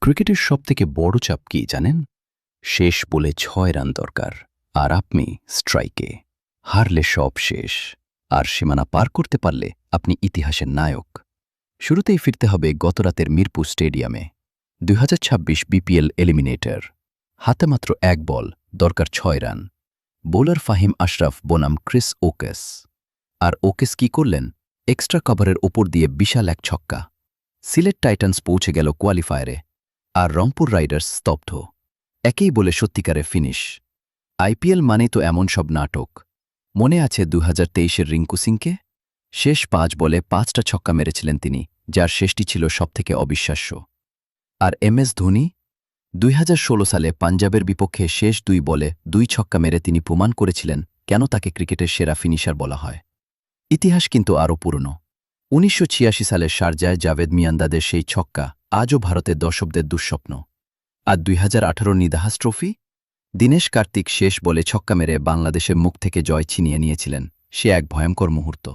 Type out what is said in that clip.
ক্রিকেটের সবথেকে বড় চাপ কি জানেন? শেষ বলে ৬ রান দরকার, আর আপনি স্ট্রাইকে। হারলে সব শেষ, আর সীমানা পার করতে পারলে আপনি ইতিহাসের নায়ক। শুরুতেই ফিরতে হবে গতরাতের মিরপুর স্টেডিয়ামে। ২০২৬ বিপিএল এলিমিনেটর। হাতে মাত্র এক বল, দরকার ৬ রান। বোলার ফাহিম আশরাফ বনাম ক্রিস ওকেস। আর ওকেস কি করলেন? এক্সট্রা কভারের ওপর দিয়ে বিশাল এক ছক্কা। সিলেট টাইটান্স পৌঁছে গেল কোয়ালিফায়ারে, আর রংপুর রাইডার্স স্তব্ধ। একেই বলে সত্যিকারে ফিনিশ। আইপিএল মানেই তো এমন সব নাটক। মনে আছে ২০২৩-এর রিঙ্কু সিংকে? শেষ ৫ বলে ৫টা ছক্কা মেরেছিলেন তিনি, যার শেষটি ছিল সবথেকে অবিশ্বাস্য। আর এমএস ধোনি ২০১৬ সালে পাঞ্জাবের বিপক্ষে শেষ ২ বলে ২ ছক্কা মেরে তিনি প্রমাণ করেছিলেন কেন তাকে ক্রিকেটের সেরা ফিনিশার বলা হয়। ইতিহাস কিন্তু আরও পুরনো। ১৯৮৬ সালে শারজায় জাভেদ মিয়ান্দাদের সেই ছক্কা আজও ভারতের দর্শকদের দুঃস্বপ্ন। আর ২০১৮ নিদাহাস ট্রফি? দীনেশ কার্তিক শেষ বলে ছক্কা মেরে বাংলাদেশের মুখ থেকে জয় ছিনিয়ে নিয়েছিলেন। সে এক ভয়ঙ্কর মুহূর্ত।